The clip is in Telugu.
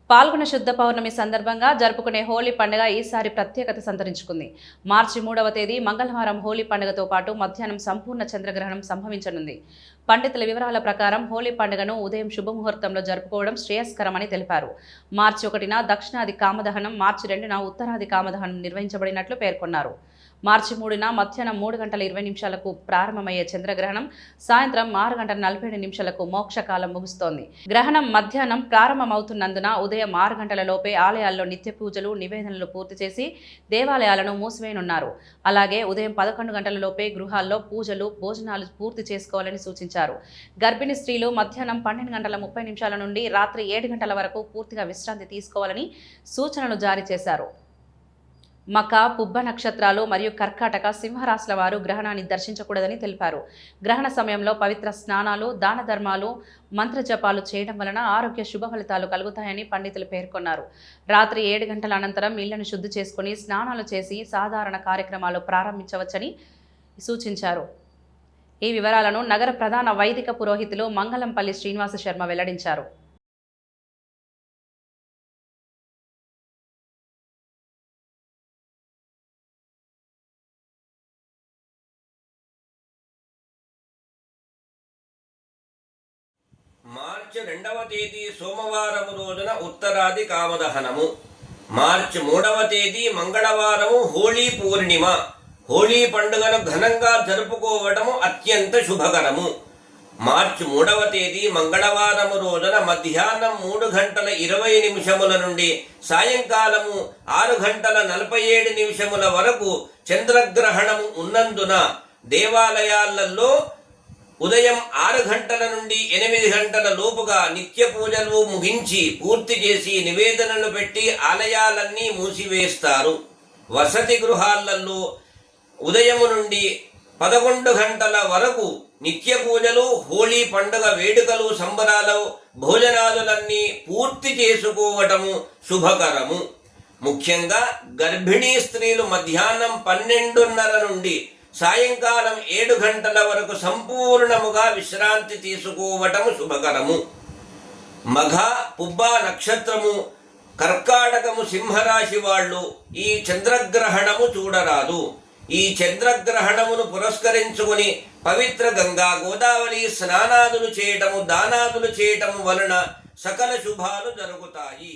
పాల్గొన శుద్ధ పౌర్ణమి సందర్భంగా జరుపుకునే హోలీ పండుగ ఈసారి ప్రత్యేకత సంతరించుకుంది. మార్చి 3వ తేదీ మంగళవారం హోలీ పండుగతో పాటు మధ్యాహ్నం సంపూర్ణ చంద్రగ్రహణం సంభవించనుంది. పండితుల వివరాల ప్రకారం హోలీ పండుగను ఉదయం శుభముహూర్తంలో జరుపుకోవడం శ్రేయస్కరమని తెలిపారు. మార్చి 1న దక్షిణాది కామదహనం, మార్చి 2న ఉత్తరాది కామదహనం నిర్వహించబడినట్లు పేర్కొన్నారు. మార్చి 3న మధ్యాహ్నం 3:20 ప్రారంభమయ్యే చంద్రగ్రహణం సాయంత్రం 6:47 మోక్షకాలం ముగుస్తోంది. గ్రహణం మధ్యాహ్నం ప్రారంభమవుతున్నందున ఉదయం 6 గంటల లోపే ఆలయాల్లో నిత్య పూజలు, నివేదనలు పూర్తి చేసి దేవాలయాలను మూసివేయనున్నారు. అలాగే ఉదయం 11 గంటల లోపే గృహాల్లో పూజలు, భోజనాలు పూర్తి చేసుకోవాలని సూచించారు. గర్భిణీ స్త్రీలు మధ్యాహ్నం 12:30 నుండి రాత్రి 7 గంటల వరకు పూర్తిగా విశ్రాంతి తీసుకోవాలని సూచనలు జారీ చేశారు. మక, పుబ్బ నక్షత్రాలు మరియు కర్కాటక, సింహరాశుల వారు గ్రహణాన్ని దర్శించకూడదని తెలిపారు. గ్రహణ సమయంలో పవిత్ర స్నానాలు, దాన ధర్మాలు, మంత్రజపాలు చేయడం వలన ఆరోగ్య శుభ ఫలితాలు కలుగుతాయని పండితులు పేర్కొన్నారు. రాత్రి 7 గంటల అనంతరం ఇళ్లను శుద్ధి చేసుకుని స్నానాలు చేసి సాధారణ కార్యక్రమాలు ప్రారంభించవచ్చని సూచించారు. ఈ వివరాలను నగర ప్రధాన వైదిక పురోహితులు మంగళంపల్లి శ్రీనివాస శర్మ వెల్లడించారు. మార్చి 2వ తేదీ సోమవారం రోజున ఉత్తరాది కామదహనము. మార్చి 3వ తేదీ మంగళవారము హోళీ పూర్ణిమ. హోళీ పండుగను ఘనంగా జరుపుకోవడము అత్యంత శుభకరము. మార్చి 3వ తేదీ మంగళవారము రోజున మధ్యాహ్నం 3:20 నుండి సాయంకాలము 6:47 వరకు చంద్రగ్రహణము ఉన్నందున దేవాలయాలలో ఉదయం 6 గంటల నుండి 8 గంటల లోపుగా నిత్య పూజలు ముగించి పూర్తి చేసి నివేదనలు పెట్టి ఆలయాలన్నీ మూసివేస్తారు. వసతి గృహాలలో ఉదయం నుండి 11 గంటల వరకు నిత్య పూజలు, హోళీ పండుగ వేడుకలు, సంబరాలు, భోజనాదులన్నీ పూర్తి చేసుకోవటము శుభకరము. ముఖ్యంగా గర్భిణీ స్త్రీలు మధ్యాహ్నం 12:30 నుండి సాయంకాలం 7 గంటల వరకు సంపూర్ణముగా విశ్రాంతి తీసుకోవటము శుభకరము. మఘ, పుబ్బ నక్షత్రము, కర్కాటకము, సింహరాశి వాళ్ళు ఈ చంద్రగ్రహణము చూడరాదు. ఈ చంద్రగ్రహణమును పురస్కరించుకుని పవిత్ర గంగా, గోదావరి స్నానాదులు చేయటము, దానాదులు చేయటము వలన సకల శుభాలు జరుగుతాయి.